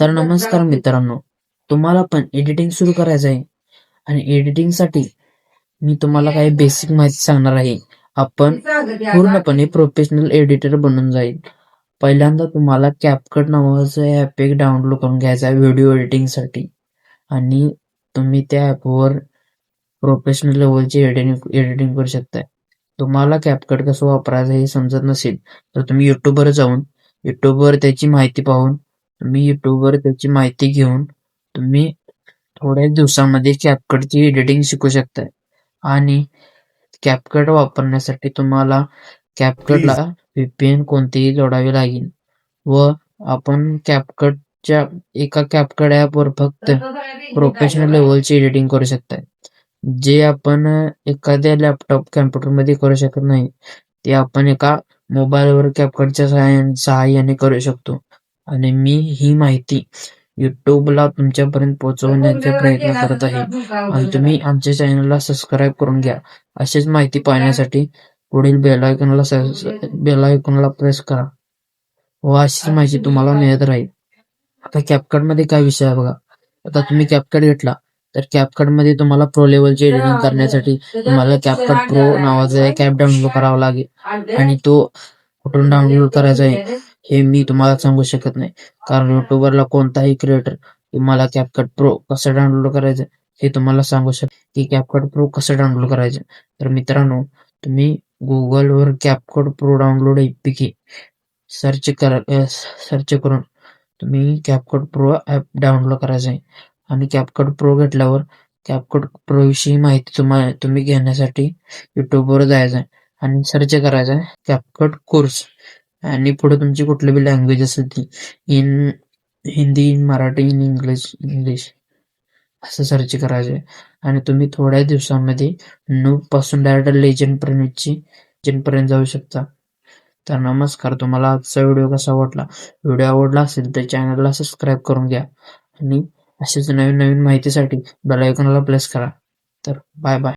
तर नमस्कार मित्रांनो, तुम्हाला पण एडिटिंग सुरू करायचं आहे आणि एडिटिंगसाठी मी तुम्हाला काही बेसिक माहिती सांगणार आहे. आपण पूर्णपणे प्रोफेशनल एडिटर बनून जाईल. पहिल्यांदा तुम्हाला कॅपकट नावाचं ॲप एक डाउनलोड करून घ्यायचं आहे व्हिडिओ एडिटिंगसाठी आणि तुम्ही त्या ॲपवर प्रोफेशनल लेवलची एडिटिंग करू शकताय. तुम्हाला कॅपकट कसं वापरायचं हे समजत नसेल तर तुम्ही युट्यूबवर जाऊन युट्यूबवर त्याची माहिती पाहून तुम्ही युट्यूबवर त्याची माहिती घेऊन तुम्ही थोड्या दिवसांमध्ये कॅपकटची एडिटिंग शिकू शकताय. आणि कॅपकट वापरण्यासाठी तुम्हाला कॅपकटला VPN कोणतेही जोडावे लागेल व आपण कॅपकटच्या एका कॅपकट ॲपवर फक्त प्रोफेशनल लेवलची एडिटिंग करू शकताय. जे आपण एखाद्या लॅपटॉप कॅम्प्युटरमध्ये करू शकत नाही ते आपण एका मोबाईलवर कॅपकटच्या सहाय्याने करू शकतो. आणि मी ही माहिती युट्यूबला तुमच्यापर्यंत पोहोचवण्याचा प्रयत्न करत आहे आणि तुम्ही आमच्या चॅनलला सबस्क्राईब करून घ्या. अशीच माहिती पाहण्यासाठी पुढील बेल आयकॉनला प्रेस करा व अशीच माहिती तुम्हाला मिळत राहील. आता कॅपकटमध्ये काय विषय आहे बघा. आता तुम्ही कॅपकट घेतला तर कॅपकटमध्ये तुम्हाला प्रो लेवलची एडिटिंग करण्यासाठी तुम्हाला कॅपकट प्रो नावाचा एक ॲप डाउनलोड करावा लागेल आणि तो कुठून डाउनलोड करायचा आहे हे मी तुम्हाला सांगू शकत नाही, कारण युट्यूबरला कोणताही क्रिएटर तुम्हाला कॅपकट प्रो कसं डाउनलोड करायचं हे तुम्हाला सांगू शकत की कॅपकट प्रो कसं डाउनलोड करायचं. तर मित्रांनो, तुम्ही गुगलवर CapCut pro download APK search करून तुम्ही कॅपकट प्रो ॲप डाउनलोड करायचं आहे आणि कॅपकट प्रो घेतल्यावर कॅपकट प्रो विषयी माहिती तुम्ही घेण्यासाठी युट्यूबवर जायचं आहे आणि सर्च करायचं आहे कॅपकट कोर्स आणि पुढे तुमची कुठली बी लँग्वेज असेल ती in Hindi, in Marathi, in English असं सर्च करायचं आहे आणि तुम्ही थोड्या दिवसांमध्ये नूब पासून डायरेक्ट लेजंडपर्यंत जाऊ शकता. तर नमस्कार, तुम्हाला आजचा व्हिडिओ कसा वाटला? व्हिडिओ आवडला असेल तर चॅनलला सबस्क्राईब करून घ्या आणि अशीच नवीन माहितीसाठी बेल आयकॉनला प्रेस करा. तर बाय बाय.